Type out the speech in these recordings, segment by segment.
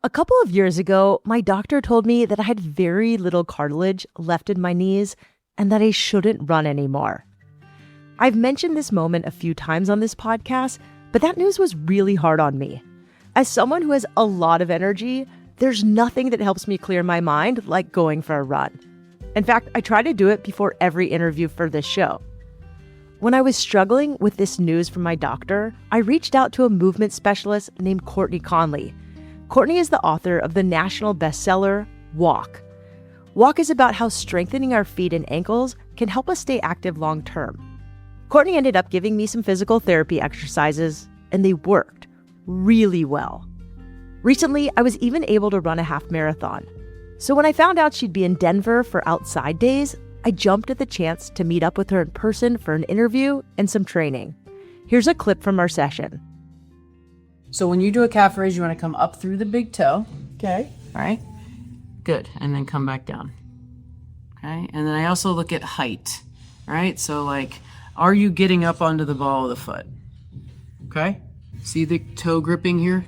A couple of years ago, my doctor told me that I had very little cartilage left in my knees and that I shouldn't run anymore. I've mentioned this moment a few times on this podcast, but that news was really hard on me. As someone who has a lot of energy, there's nothing that helps me clear my mind like going for a run. In fact, I try to do it before every interview for this show. When I was struggling with this news from my doctor, I reached out to a movement specialist named Courtney Conley. Courtney is the author of the national bestseller, Walk. Walk is about how strengthening our feet and ankles can help us stay active long term. Courtney ended up giving me some physical therapy exercises, and they worked really well. Recently, I was even able to run a half marathon. So when I found out she'd be in Denver for Outside Days, I jumped at the chance to meet up with her in person for an interview and some training. Here's a clip from our session. So when you do a calf raise, you want to come up through the big toe. Okay. All right. Good. And then come back down. Okay. And then I also look at height. All right. So like, are you getting up onto the ball of the foot? Okay. See the toe gripping here?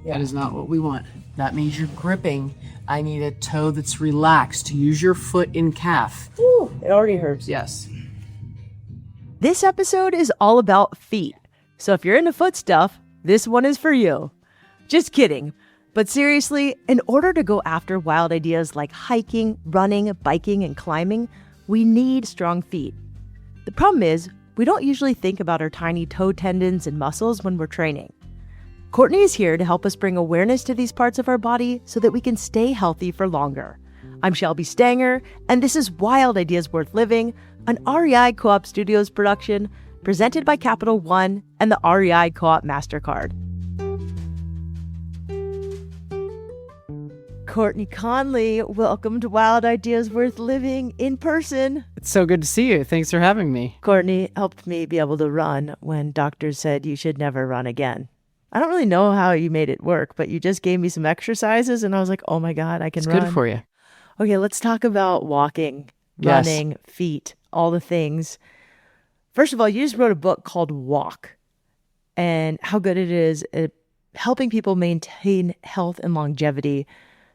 Yeah. That is not what we want. That means you're gripping. I need a toe that's relaxed. Use your foot in calf. Ooh, it already hurts. Yes. This episode is all about feet. So if you're into foot stuff, this one is for you. Just kidding. But seriously, in order to go after wild ideas like hiking, running, biking, and climbing, we need strong feet. The problem is, we don't usually think about our tiny toe tendons and muscles when we're training. Courtney is here to help us bring awareness to these parts of our body so that we can stay healthy for longer. I'm Shelby Stanger, and this is Wild Ideas Worth Living, an REI Co-op Studios production presented by Capital One and the REI Co-op MasterCard. Courtney Conley, welcome to Wild Ideas Worth Living in person. It's so good to see you. Thanks for having me. Courtney helped me be able to run when doctors said you should never run again. I don't really know how you made it work, but you just gave me some exercises and I was like, oh my God, I can run. It's good for you. Okay, let's talk about walking, running, feet, all the things. First of all, you just wrote a book called Walk and how good it is at helping people maintain health and longevity.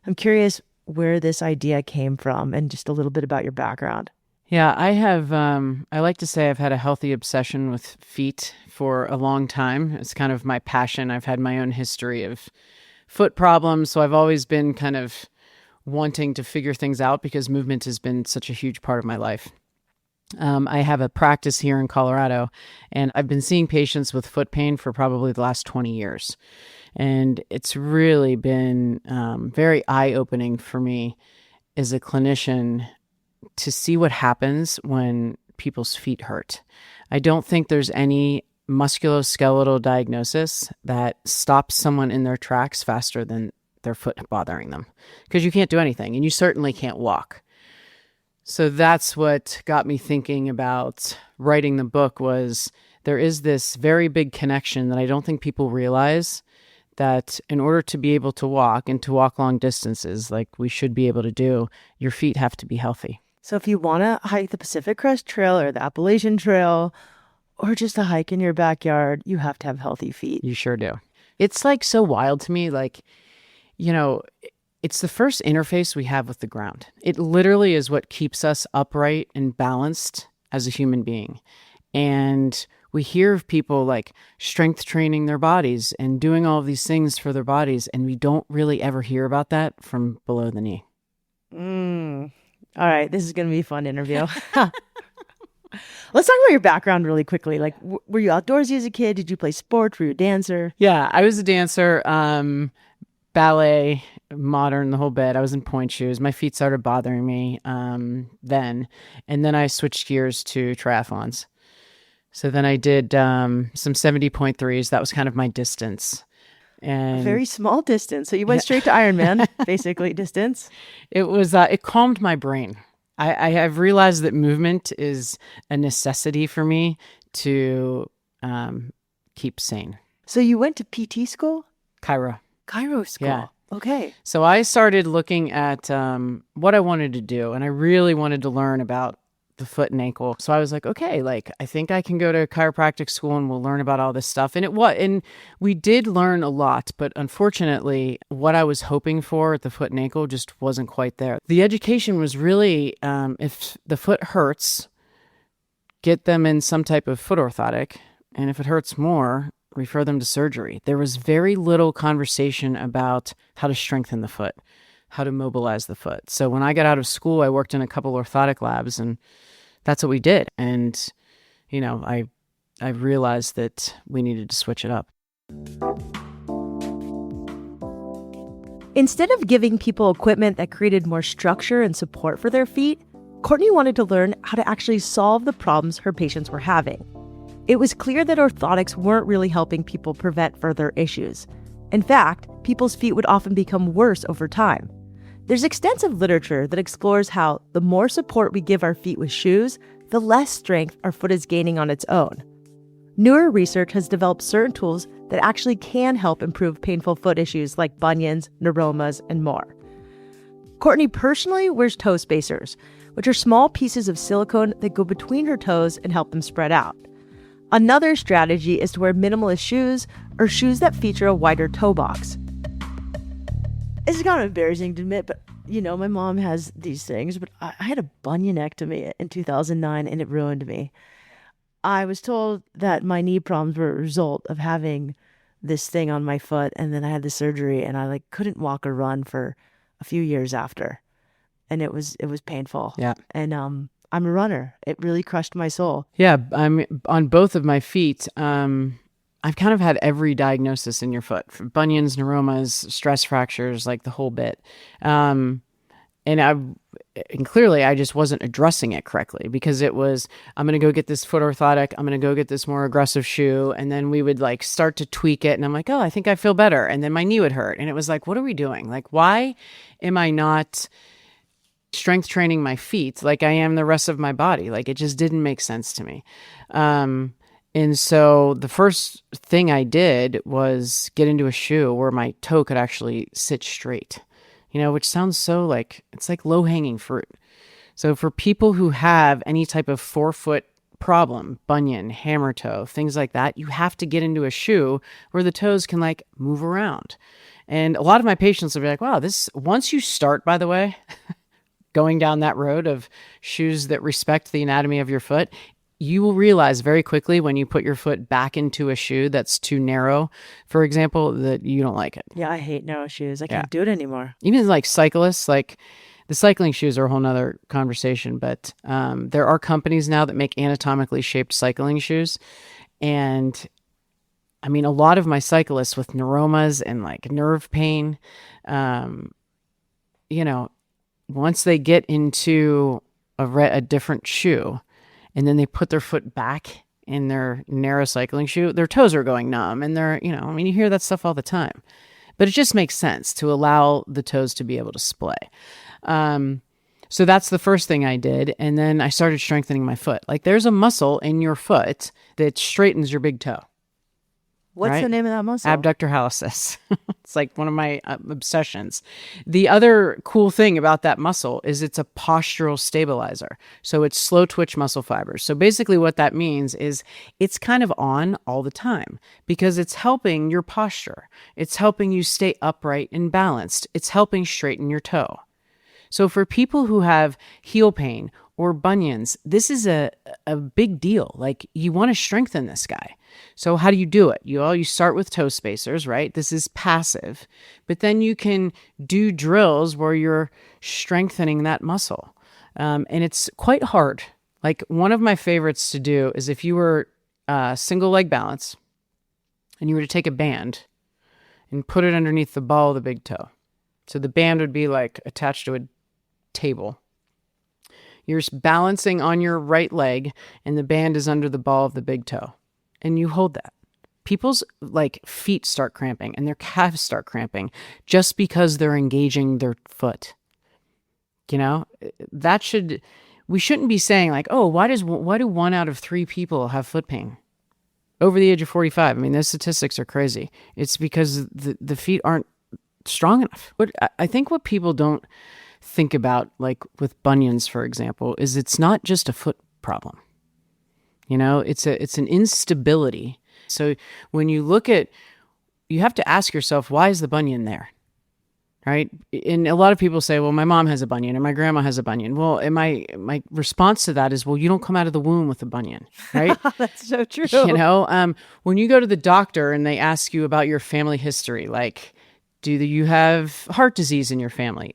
I'm curious where this idea came from and just a little bit about your background. Yeah, I like to say I've had a healthy obsession with feet for a long time. It's kind of my passion. I've had my own history of foot problems, so I've always been kind of wanting to figure things out because movement has been such a huge part of my life. I have a practice here in Colorado, and I've been seeing patients with foot pain for probably the last 20 years. And it's really been very eye-opening for me as a clinician to see what happens when people's feet hurt. I don't think there's any musculoskeletal diagnosis that stops someone in their tracks faster than their foot bothering them, because you can't do anything, and you certainly can't walk. So that's what got me thinking about writing the book. Was there is this very big connection that I don't think people realize, that in order to be able to walk and to walk long distances like we should be able to do, your feet have to be healthy. So if you want to hike the Pacific Crest Trail or the Appalachian Trail or just a hike in your backyard, you have to have healthy feet. You sure do. It's like so wild to me, like, you know, it's the first interface we have with the ground. It literally is what keeps us upright and balanced as a human being. And we hear of people like strength training their bodies and doing all of these things for their bodies, and we don't really ever hear about that from below the knee. All right, this is going to be a fun interview. Let's talk about your background really quickly. Like, were you outdoorsy as a kid? Did you play sports? Were you a dancer? Yeah, I was a dancer, ballet, modern, the whole bit. I was in point shoes. My feet started bothering me then. And then I switched gears to triathlons. So then I did some 70.3s. That was kind of my distance. And a very small distance. So you went straight to Ironman, basically distance. It was, it calmed my brain. I have realized that movement is a necessity for me to keep sane. So you went to PT school? Chiro school. Yeah. Okay. So I started looking at what I wanted to do, and I really wanted to learn about the foot and ankle. So I was like, okay, like I think I can go to chiropractic school and we'll learn about all this stuff. And we did learn a lot, but unfortunately, what I was hoping for at the foot and ankle just wasn't quite there. The education was really, if the foot hurts, get them in some type of foot orthotic, and if it hurts more, refer them to surgery. There was very little conversation about how to strengthen the foot, how to mobilize the foot. So when I got out of school, I worked in a couple orthotic labs, and that's what we did. And, you know, I realized that we needed to switch it up. Instead of giving people equipment that created more structure and support for their feet, Courtney wanted to learn how to actually solve the problems her patients were having. It was clear that orthotics weren't really helping people prevent further issues. In fact, people's feet would often become worse over time. There's extensive literature that explores how the more support we give our feet with shoes, the less strength our foot is gaining on its own. Newer research has developed certain tools that actually can help improve painful foot issues like bunions, neuromas, and more. Courtney personally wears toe spacers, which are small pieces of silicone that go between her toes and help them spread out. Another strategy is to wear minimalist shoes or shoes that feature a wider toe box. It's kind of embarrassing to admit, but you know, my mom has these things, but I had a bunionectomy in 2009 and it ruined me. I was told that my knee problems were a result of having this thing on my foot, and then I had the surgery and I couldn't walk or run for a few years after. And it was painful. Yeah. And I'm a runner. It really crushed my soul. Yeah, I'm on both of my feet. I've kind of had every diagnosis in your foot: bunions, neuromas, stress fractures, like the whole bit. And clearly I just wasn't addressing it correctly, because it was, I'm going to go get this foot orthotic, I'm going to go get this more aggressive shoe, and then we would start to tweak it, and I'm like, oh, I think I feel better, and then my knee would hurt, and it was like, what are we doing? Like, why am I not strength training my feet like I am the rest of my body? Like, it just didn't make sense to me. And so the first thing I did was get into a shoe where my toe could actually sit straight, you know, which sounds so it's like low-hanging fruit. So for people who have any type of forefoot problem, bunion, hammer toe, things like that, you have to get into a shoe where the toes can move around. And a lot of my patients will be like, wow, once you start, by the way, going down that road of shoes that respect the anatomy of your foot, you will realize very quickly when you put your foot back into a shoe that's too narrow, for example, that you don't like it. Yeah, I hate narrow shoes. I can't do it anymore. Even cyclists, the cycling shoes are a whole nother conversation, but there are companies now that make anatomically shaped cycling shoes. And I mean, a lot of my cyclists with neuromas and nerve pain, you know, once they get into a different shoe, and then they put their foot back in their narrow cycling shoe, their toes are going numb, and they're, you know, I mean, you hear that stuff all the time, but it just makes sense to allow the toes to be able to splay. So that's the first thing I did. And then I started strengthening my foot. There's a muscle in your foot that straightens your big toe. What's the name of that muscle? Abductor hallucis. It's one of my obsessions. The other cool thing about that muscle is it's a postural stabilizer. So it's slow twitch muscle fibers. So basically what that means is it's kind of on all the time because it's helping your posture. It's helping you stay upright and balanced. It's helping straighten your toe. So for people who have heel pain or bunions, this is a big deal. You want to strengthen this guy. So how do you do it? You start with toe spacers, right? This is passive, but then you can do drills where you're strengthening that muscle. And it's quite hard. One of my favorites to do is if you were single leg balance and you were to take a band and put it underneath the ball of the big toe. So the band would be attached to a table. You're balancing on your right leg and the band is under the ball of the big toe. And you hold that. People's feet start cramping and their calves start cramping just because they're engaging their foot. You know, we shouldn't be saying oh, why do 1 out of 3 people have foot pain over the age of 45? I mean, those statistics are crazy. It's because the feet aren't strong enough. But I think what people don't think about, like with bunions, for example, is it's not just a foot problem. It's an instability. So when you look at, you have to ask yourself, why is the bunion there? Right? And a lot of people say, well, my mom has a bunion and my grandma has a bunion. Well, and my response to that is, well, you don't come out of the womb with a bunion, right? That's so true. When you go to the doctor and they ask you about your family history, like, do you have heart disease in your family?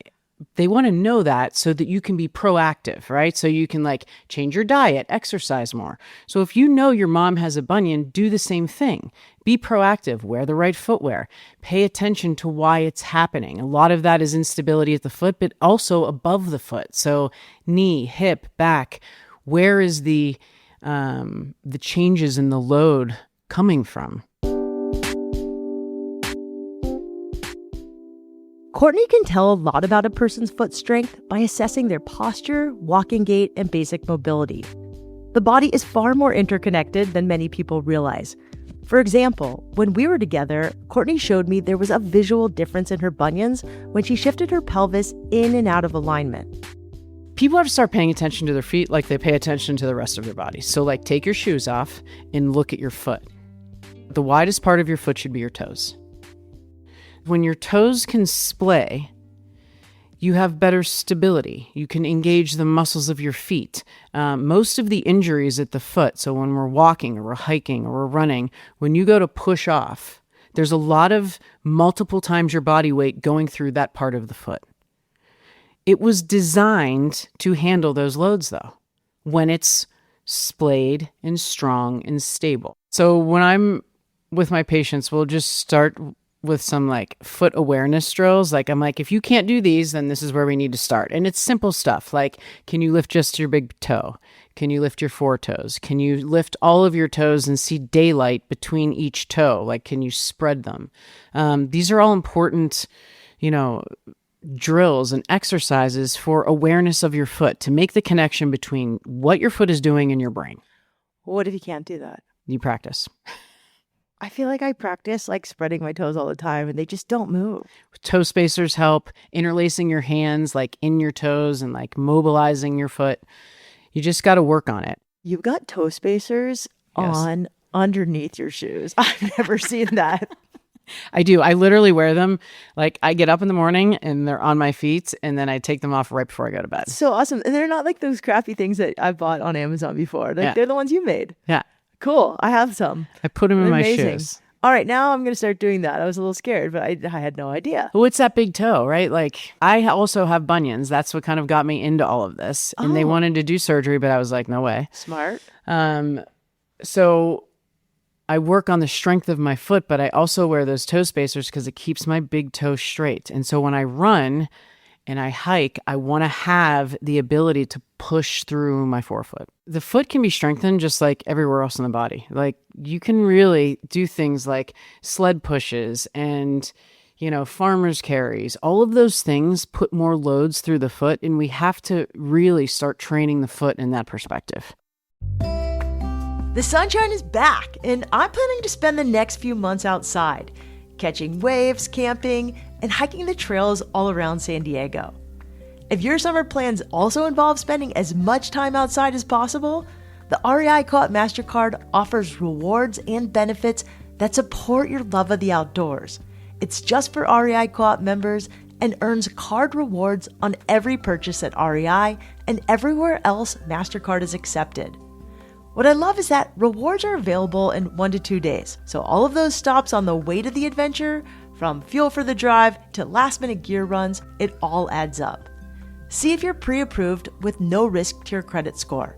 They want to know that so that you can be proactive, right? So you can like change your diet, exercise more. So if you know your mom has a bunion, do the same thing. Be proactive, wear the right footwear, pay attention to why it's happening. A lot of that is instability at the foot, but also above the foot. So knee, hip, back, where is the changes in the load coming from? Courtney can tell a lot about a person's foot strength by assessing their posture, walking gait, and basic mobility. The body is far more interconnected than many people realize. For example, when we were together, Courtney showed me there was a visual difference in her bunions when she shifted her pelvis in and out of alignment. People have to start paying attention to their feet like they pay attention to the rest of their body. So like take your shoes off and look at your foot. The widest part of your foot should be your toes. When your toes can splay, you have better stability. You can engage the muscles of your feet. Most of the injuries at the foot, so when we're walking or we're hiking or we're running, when you go to push off, there's a lot of multiple times your body weight going through that part of the foot. It was designed to handle those loads, though, when it's splayed and strong and stable. So when I'm with my patients, we'll just start with some like foot awareness drills. Like I'm like, if you can't do these, then this is where we need to start. And it's simple stuff. Like, can you lift just your big toe? Can you lift your four toes? Can you lift all of your toes and see daylight between each toe? Like, can you spread them? These are all important, drills and exercises for awareness of your foot to make the connection between what your foot is doing and your brain. What if you can't do that? You practice. I feel like I practice like spreading my toes all the time and they just don't move. Toe spacers help, interlacing your hands like in your toes and like mobilizing your foot. You just got to work on it. You've got toe spacers on underneath your shoes. I've never seen that. I do. I literally wear them. Like I get up in the morning and they're on my feet and then I take them off right before I go to bed. So awesome. And they're not like those crappy things that I bought on Amazon before. They're the ones you made. Yeah. Cool. I have some. I put them in my shoes. All right. Now I'm going to start doing that. I was a little scared, but I had no idea. Well, it's that big toe, right? Like I also have bunions. That's what kind of got me into all of this. And they wanted to do surgery, but I was like, no way. Smart. So I work on the strength of my foot, but I also wear those toe spacers because it keeps my big toe straight. And so when I run and I hike, I want to have the ability to push through my forefoot. The foot can be strengthened just like everywhere else in the body. Like you can really do things like sled pushes and, farmer's carries. All of those things put more loads through the foot, and we have to really start training the foot in that perspective. The sunshine is back, and I'm planning to spend the next few months outside, catching waves, camping, and hiking the trails all around San Diego. If your summer plans also involve spending as much time outside as possible, the REI Co-op MasterCard offers rewards and benefits that support your love of the outdoors. It's just for REI Co-op members and earns card rewards on every purchase at REI and everywhere else MasterCard is accepted. What I love is that rewards are available in 1 to 2 days. So all of those stops on the way to the adventure, from fuel for the drive to last-minute gear runs, it all adds up. See if you're pre-approved with no risk to your credit score.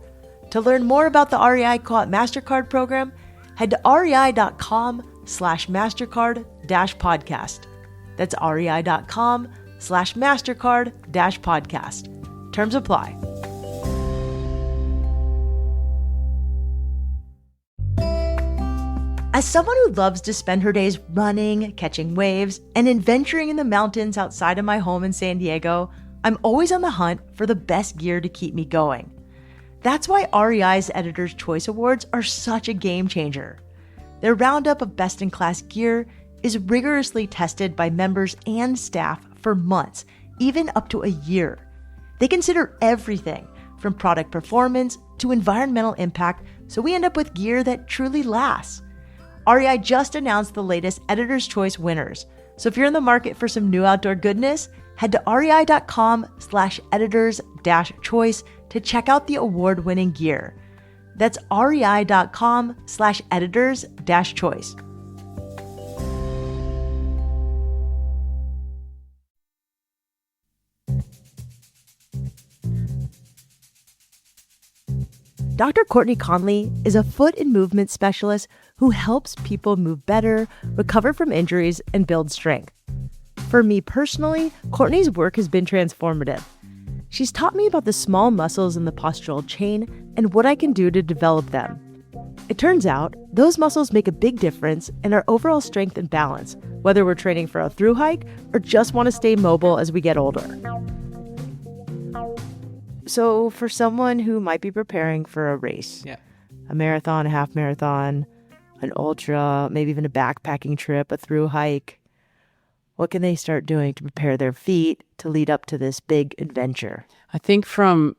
To learn more about the REI Co-op MasterCard program, head to rei.com/MasterCard-podcast. That's rei.com/MasterCard-podcast. Terms apply. As someone who loves to spend her days running, catching waves, and adventuring in the mountains outside of my home in San Diego, I'm always on the hunt for the best gear to keep me going. That's why REI's Editor's Choice Awards are such a game changer. Their roundup of best-in-class gear is rigorously tested by members and staff for months even up to a year. They consider everything from product performance to environmental impact, so we end up with gear that truly lasts. REI just announced the latest Editor's Choice winners. So if you're in the market for some new outdoor goodness, head to rei.com/editors-choice to check out the award-winning gear. That's rei.com/editors-choice. Dr. Courtney Conley is a foot and movement specialist who helps people move better, recover from injuries, and build strength. For me personally, Courtney's work has been transformative. She's taught me about the small muscles in the postural chain and what I can do to develop them. It turns out those muscles make a big difference in our overall strength and balance, whether we're training for a thru hike or just want to stay mobile as we get older. So for someone who might be preparing for a race, a marathon, a half marathon, an ultra, maybe even a backpacking trip, a thru hike, what can they start doing to prepare their feet to lead up to this big adventure? I think from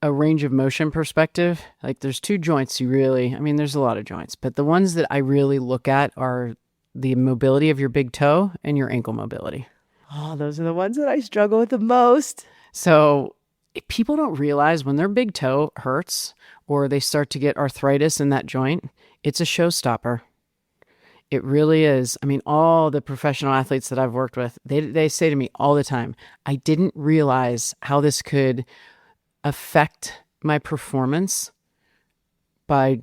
a range of motion perspective, like there's two joints there's a lot of joints, but the ones that I really look at are the mobility of your big toe and your ankle mobility. Oh, those are the ones that I struggle with the most. So people don't realize when their big toe hurts or they start to get arthritis in that joint, it's a showstopper. It really is. I mean, all the professional athletes that I've worked with, they say to me all the time, I didn't realize how this could affect my performance by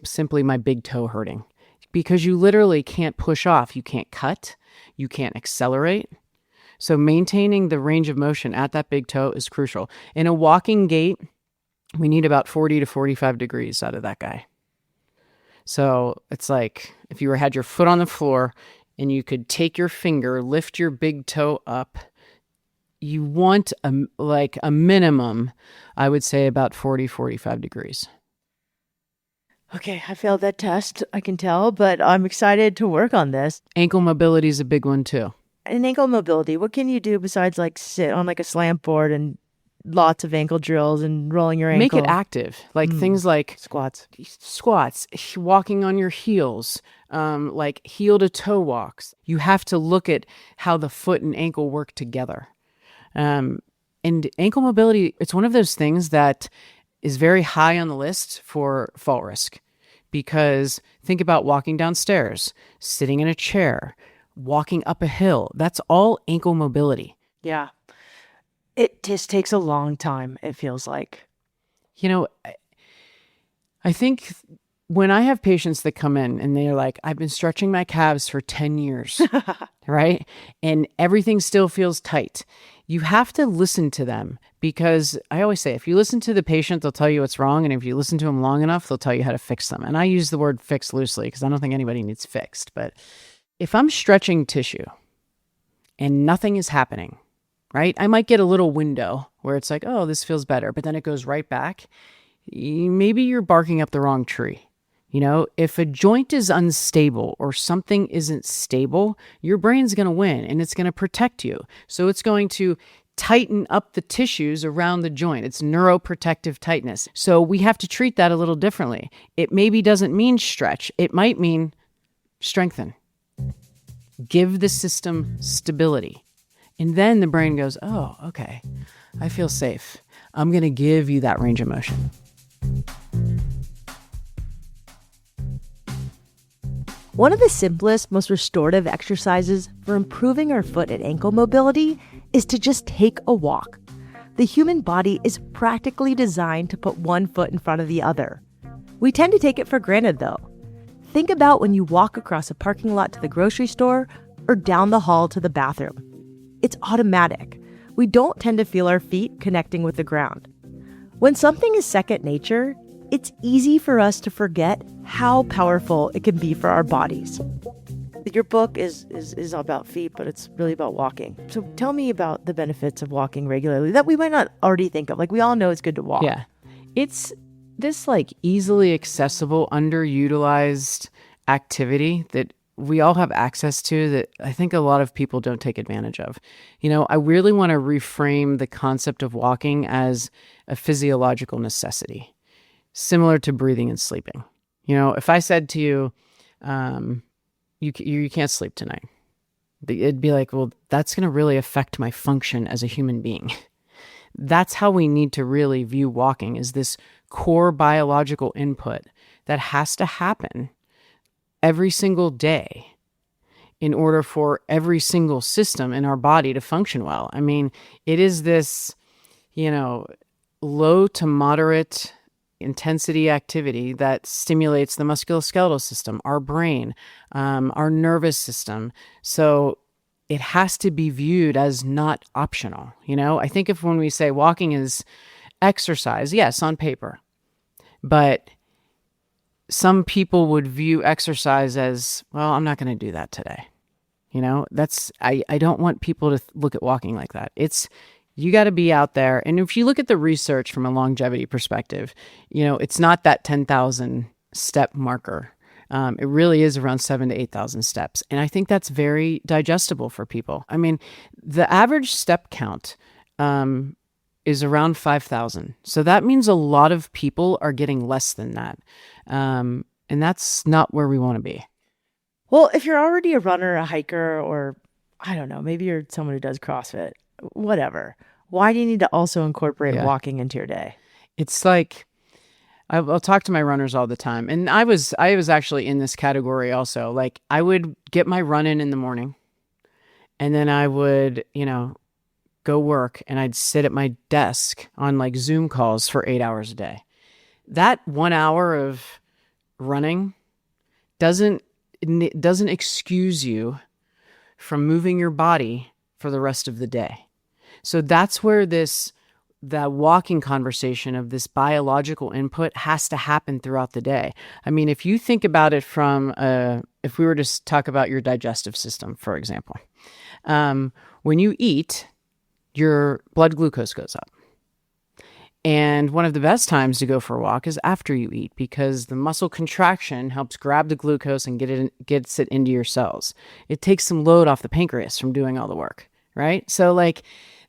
simply my big toe hurting. Because you literally can't push off. You can't cut. You can't accelerate. So maintaining the range of motion at that big toe is crucial. In a walking gait, we need about 40 to 45 degrees out of that guy. So it's like if you had your foot on the floor and you could take your finger, lift your big toe up, you want a minimum, I would say about 40, 45 degrees. Okay, I failed that test, I can tell, but I'm excited to work on this. Ankle mobility is a big one too. In ankle mobility, what can you do besides sit on a slant board and lots of ankle drills and rolling your ankle? Make it active. Things like squats, walking on your heels, like heel to toe walks. You have to look at how the foot and ankle work together. And ankle mobility, it's one of those things that is very high on the list for fall risk. Because think about walking downstairs, sitting in a chair, walking up a hill. That's all ankle mobility. Yeah. It just takes a long time, it feels like. I think when I have patients that come in and they're like, I've been stretching my calves for 10 years, right? And everything still feels tight. You have to listen to them because I always say, if you listen to the patient, they'll tell you what's wrong. And if you listen to them long enough, they'll tell you how to fix them. And I use the word fix loosely because I don't think anybody needs fixed. But if I'm stretching tissue and nothing is happening, right? I might get a little window where it's like, oh, this feels better. But then it goes right back. Maybe you're barking up the wrong tree. If a joint is unstable or something isn't stable, your brain's going to win and it's going to protect you. So it's going to tighten up the tissues around the joint. It's neuroprotective tightness. So we have to treat that a little differently. It maybe doesn't mean stretch. It might mean strengthen. Give the system stability. And then the brain goes, oh, okay, I feel safe. I'm going to give you that range of motion. One of the simplest, most restorative exercises for improving our foot and ankle mobility is to just take a walk. The human body is practically designed to put one foot in front of the other. We tend to take it for granted, though. Think about when you walk across a parking lot to the grocery store or down the hall to the bathroom. It's automatic. We don't tend to feel our feet connecting with the ground. When something is second nature, it's easy for us to forget how powerful it can be for our bodies. Your book is about feet, but it's really about walking. So tell me about the benefits of walking regularly that we might not already think of. We all know it's good to walk. Yeah. It's this easily accessible, underutilized activity that we all have access to that I think a lot of people don't take advantage of. I really want to reframe the concept of walking as a physiological necessity, similar to breathing and sleeping. If I said to you, you can't sleep tonight, it'd be like, well, that's going to really affect my function as a human being. That's how we need to really view walking, is this core biological input that has to happen every single day in order for every single system in our body to function well. I mean, it is this, low to moderate intensity activity that stimulates the musculoskeletal system, our brain, our nervous system. So it has to be viewed as not optional. I think when we say walking is exercise, yes, on paper, but some people would view exercise as, well, I'm not going to do that today. I don't want people to look at walking like that. You got to be out there. And if you look at the research from a longevity perspective, it's not that 10,000 step marker. It really is around 7,000 to 8,000 steps. And I think that's very digestible for people. I mean, the average step count is around 5,000. So that means a lot of people are getting less than that. And that's not where we want to be. Well, if you're already a runner, a hiker, or I don't know, maybe you're someone who does CrossFit, whatever, why do you need to also incorporate walking into your day? It's like, I'll talk to my runners all the time. And I was actually in this category also. Like, I would get my run in the morning, and then I would, go work, and I'd sit at my desk on like Zoom calls for 8 hours a day. That 1 hour of running doesn't excuse you from moving your body for the rest of the day. So that's where that walking conversation of this biological input has to happen throughout the day. I mean, if you think about it if we were to talk about your digestive system, for example, when you eat, your blood glucose goes up. And one of the best times to go for a walk is after you eat, because the muscle contraction helps grab the glucose and gets it into your cells. It takes some load off the pancreas from doing all the work, right? So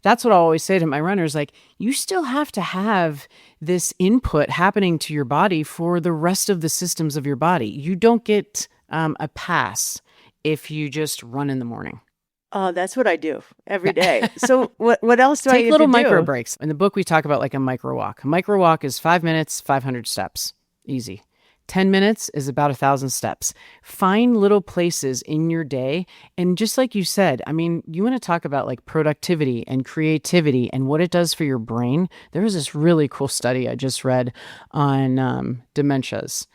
that's what I always say to my runners, you still have to have this input happening to your body for the rest of the systems of your body. You don't get a pass if you just run in the morning. Oh, that's what I do every day. So what else do I take little do? Micro breaks. In the book, we talk about a micro walk. A micro walk is 5 minutes, 500 steps. Easy. 10 minutes is about 1,000 steps. Find little places in your day. And just like you said, I mean, you want to talk about productivity and creativity and what it does for your brain. There was this really cool study I just read on dementias,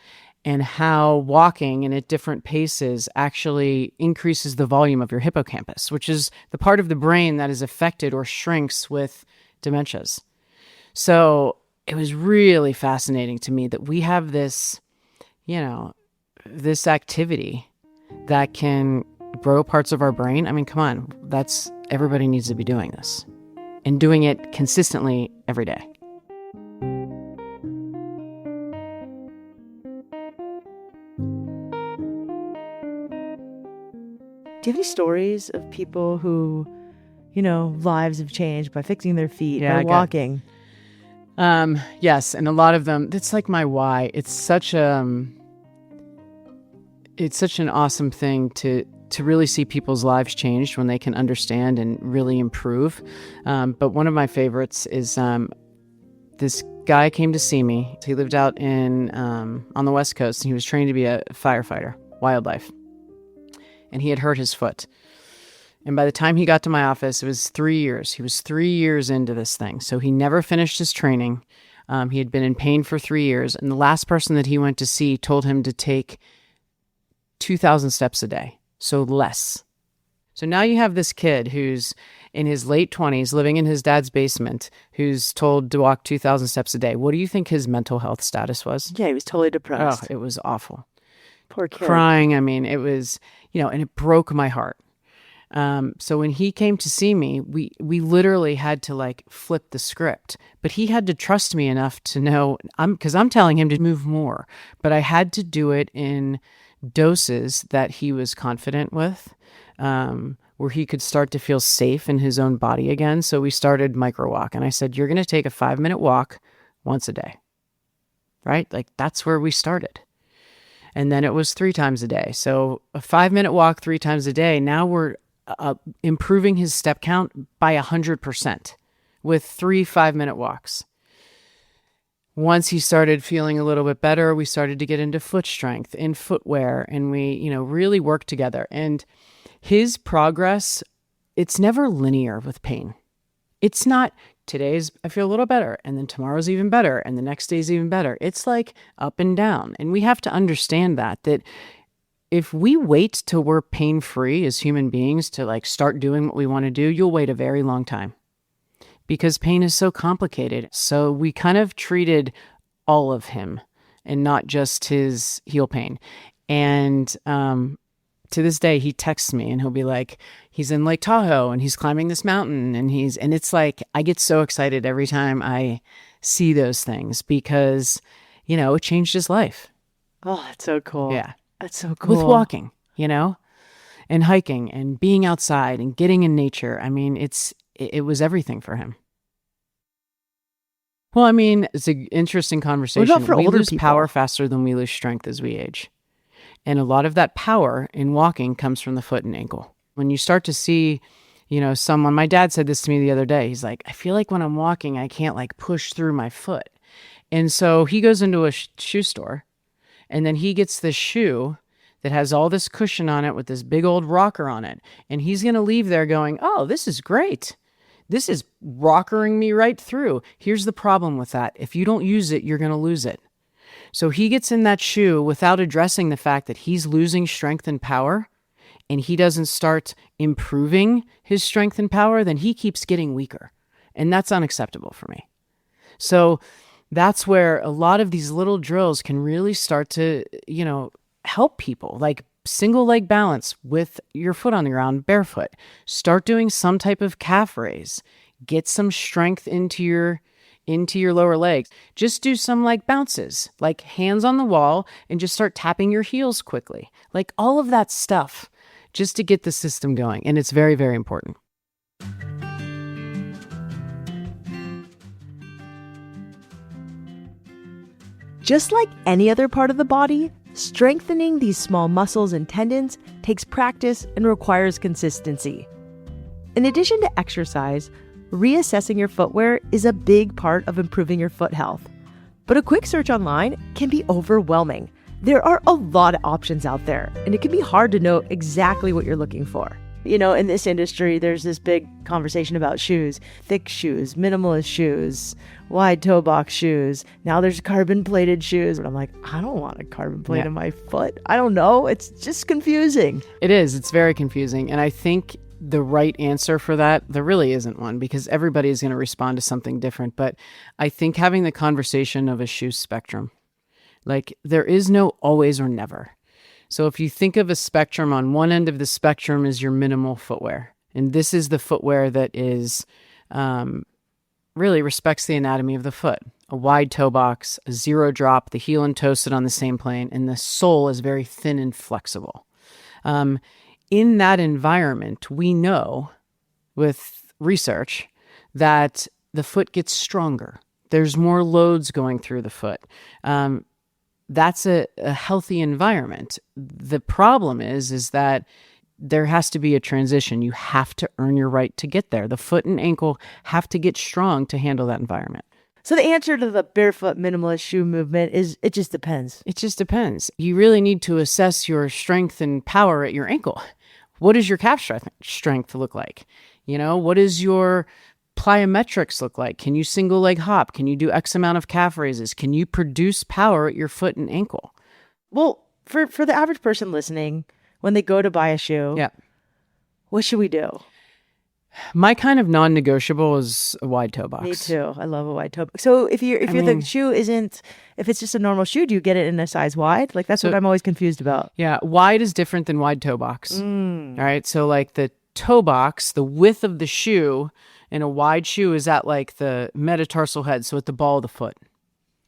and how walking and at different paces actually increases the volume of your hippocampus, which is the part of the brain that is affected or shrinks with dementias. So it was really fascinating to me that we have this, this activity that can grow parts of our brain. I mean, come on, everybody needs to be doing this and doing it consistently every day. Do you have any stories of people who, lives have changed by fixing their feet, by walking? Yes, and a lot of them, it's like my why. It's such an awesome thing to really see people's lives changed when they can understand and really improve. But one of my favorites is this guy came to see me. He lived out on the West Coast, and he was trained to be a firefighter, wildlife. And he had hurt his foot. And by the time he got to my office, it was 3 years. He was 3 years into this thing. So he never finished his training. He had been in pain for 3 years. And the last person that he went to see told him to take 2,000 steps a day. So less. So now you have this kid who's in his late 20s, living in his dad's basement, who's told to walk 2,000 steps a day. What do you think his mental health status was? Yeah, he was totally depressed. Oh, it was awful. Poor kid. Crying. I mean, it was, and it broke my heart. So when he came to see me, we literally had to flip the script, but he had to trust me enough to know because I'm telling him to move more, but I had to do it in doses that he was confident with, where he could start to feel safe in his own body again. So we started micro walk, and I said, you're going to take a 5-minute walk once a day, right? Like that's where we started. And then it was 3 times a day. So a 5-minute walk 3 times a day. Now we're improving his step count by 100% with 3 5-minute walks. Once he started feeling a little bit better, we started to get into foot strength, in footwear, and we, really worked together. And his progress, it's never linear with pain. It's not I feel a little better, and then tomorrow's even better, and the next day's even better. It's like up and down. And we have to understand that if we wait till we're pain-free as human beings to like start doing what we want to do, you'll wait a very long time. Because pain is so complicated. So we kind of treated all of him and not just his heel pain. And to this day, he texts me and he'll be like, he's in Lake Tahoe and he's climbing this mountain and it's like, I get so excited every time I see those things because, it changed his life. Oh, that's so cool. Yeah. That's so cool. With walking, and hiking and being outside and getting in nature. I mean, it was everything for him. Well, I mean, it's an interesting conversation. What about for we older lose people? Power faster than we lose strength as we age. And a lot of that power in walking comes from the foot and ankle. When you start to see, someone, my dad said this to me the other day. He's like, I feel like when I'm walking, I can't like push through my foot. And so he goes into a shoe store and then he gets this shoe that has all this cushion on it with this big old rocker on it. And he's going to leave there going, oh, this is great. This is rockering me right through. Here's the problem with that. If you don't use it, you're going to lose it. So he gets in that shoe without addressing the fact that he's losing strength and power, and he doesn't start improving his strength and power, then he keeps getting weaker. And that's unacceptable for me. So that's where a lot of these little drills can really start to, help people, like single leg balance with your foot on the ground, barefoot. Start doing some type of calf raise. Get some strength into your lower legs. Just do some like bounces, like hands on the wall, and just start tapping your heels quickly. Like all of that stuff just to get the system going. And it's very, very important. Just like any other part of the body, strengthening these small muscles and tendons takes practice and requires consistency. In addition to exercise, reassessing your footwear is a big part of improving your foot health. But a quick search online can be overwhelming. There are a lot of options out there, and it can be hard to know exactly what you're looking for. In this industry, there's this big conversation about shoes, thick shoes, minimalist shoes, wide toe box shoes. Now there's carbon plated shoes. But I'm like, I don't want a carbon plate in my foot. I don't know. It's just confusing. It is. It's very confusing. And I think the right answer for that, there really isn't one because everybody is going to respond to something different. But I think having the conversation of a shoe spectrum, like there is no always or never. So if you think of a spectrum, on one end of the spectrum is your minimal footwear. And this is the footwear that is really respects the anatomy of the foot. A wide toe box, a zero drop, the heel and toe sit on the same plane, and the sole is very thin and flexible. In that environment, we know with research that the foot gets stronger. There's more loads going through the foot. That's a healthy environment. The problem is that there has to be a transition. You have to earn your right to get there. The foot and ankle have to get strong to handle that environment. So the answer to the barefoot minimalist shoe movement is it just depends. It just depends. You really need to assess your strength and power at your ankle. What does your calf strength look like? What does your plyometrics look like? Can you single leg hop? Can you do X amount of calf raises? Can you produce power at your foot and ankle? Well, for the average person listening, when they go to buy a shoe, what should we do? My kind of non-negotiable is a wide toe box. Me too. I love a wide toe box. So if the shoe isn't, if it's just a normal shoe, do you get it in a size wide? Like that's what I'm always confused about. Yeah, wide is different than wide toe box. All right, so like the toe box, the width of the shoe in a wide shoe is at like the metatarsal head, so at the ball of the foot.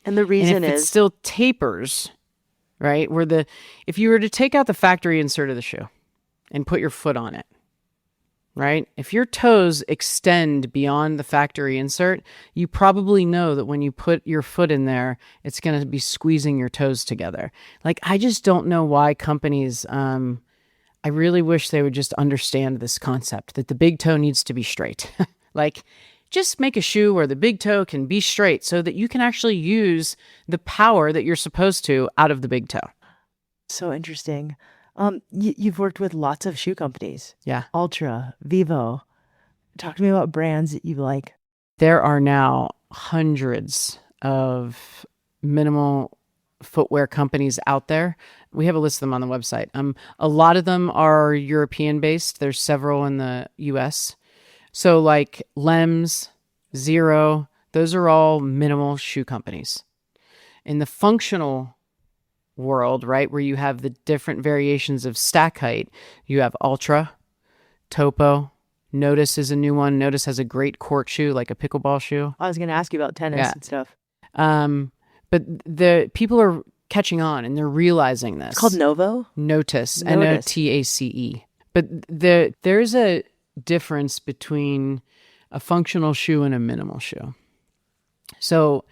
And the reason and if is it still tapers, right? If you were to take out the factory insert of the shoe and put your foot on it, right? If your toes extend beyond the factory insert, you probably know that when you put your foot in there, it's going to be squeezing your toes together. Like, I just don't know why companies, I really wish they would just understand this concept that the big toe needs to be straight. Like, just make a shoe where the big toe can be straight so that you can actually use the power that you're supposed to out of the big toe. So interesting. You've worked with lots of shoe companies. Yeah. Ultra, Vivo. Talk to me about brands that you like. There are now hundreds of minimal footwear companies out there. We have a list of them on the website. A lot of them are European based. There's several in the US. So like Lems, Zero, those are all minimal shoe companies. In the functional world, right, where you have the different variations of stack height, you have Ultra, Topo, Notice is a new one. Notice has a great court shoe, like a pickleball shoe. I was going to ask you about tennis and stuff. But the people are catching on and they're realizing this. It's called Notice. Notice. Notace. But there's a difference between a functional shoe and a minimal shoe. So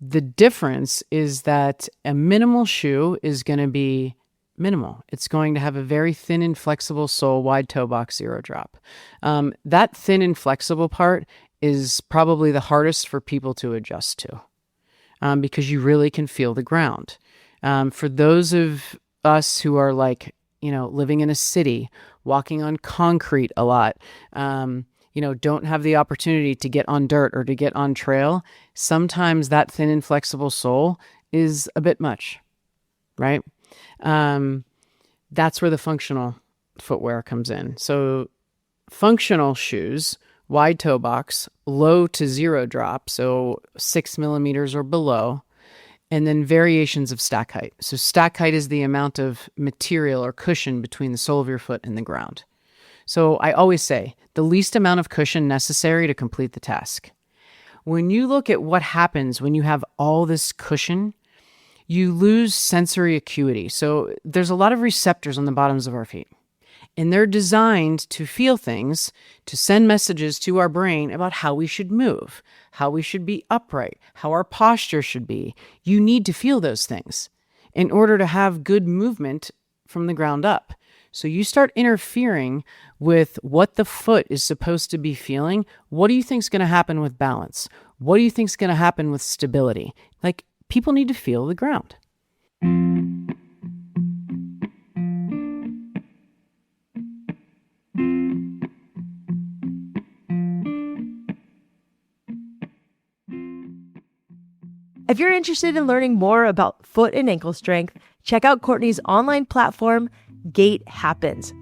the difference is that a minimal shoe is going to be minimal. It's going to have a very thin and flexible sole, wide toe box, zero drop. That thin and flexible part is probably the hardest for people to adjust to because you really can feel the ground. For those of us who are like, living in a city, walking on concrete a lot, don't have the opportunity to get on dirt or to get on trail, sometimes that thin and flexible sole is a bit much, right? That's where the functional footwear comes in. So functional shoes, wide toe box, low to zero drop, so 6 millimeters or below, and then variations of stack height. So stack height is the amount of material or cushion between the sole of your foot and the ground. So I always say the least amount of cushion necessary to complete the task. When you look at what happens when you have all this cushion, you lose sensory acuity. So there's a lot of receptors on the bottoms of our feet, and they're designed to feel things, to send messages to our brain about how we should move, how we should be upright, how our posture should be. You need to feel those things in order to have good movement from the ground up. So you start interfering with what the foot is supposed to be feeling. What do you think is going to happen with balance? What do you think is going to happen with stability? Like, people need to feel the ground. If you're interested in learning more about foot and ankle strength, check out Courtney's online platform, Gait Happens.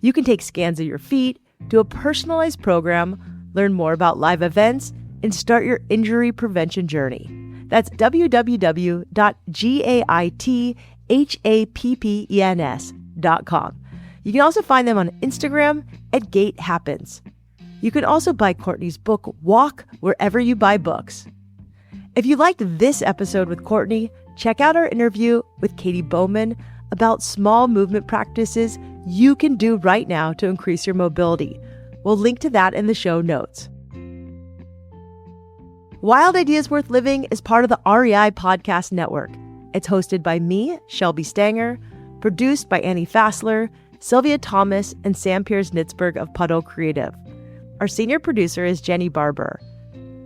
You can take scans of your feet, do a personalized program, learn more about live events, and start your injury prevention journey. That's www.gaithappens.com. You can also find them on Instagram at Gait Happens. You can also buy Courtney's book, Walk, wherever you buy books. If you liked this episode with Courtney, check out our interview with Katie Bowman about small movement practices you can do right now to increase your mobility. We'll link to that in the show notes. Wild Ideas Worth Living is part of the REI Podcast Network. It's hosted by me, Shelby Stanger, produced by Annie Fassler, Sylvia Thomas, and Sam Piers-Nitzberg of Puddle Creative. Our senior producer is Jenny Barber.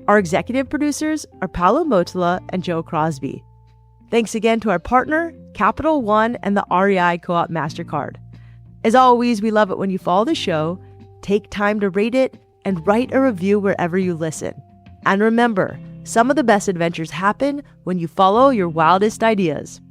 Our executive producers are Paolo Motola and Joe Crosby. Thanks again to our partner, Capital One and the REI Co-op MasterCard. As always, we love it when you follow the show, take time to rate it, and write a review wherever you listen. And remember, some of the best adventures happen when you follow your wildest ideas.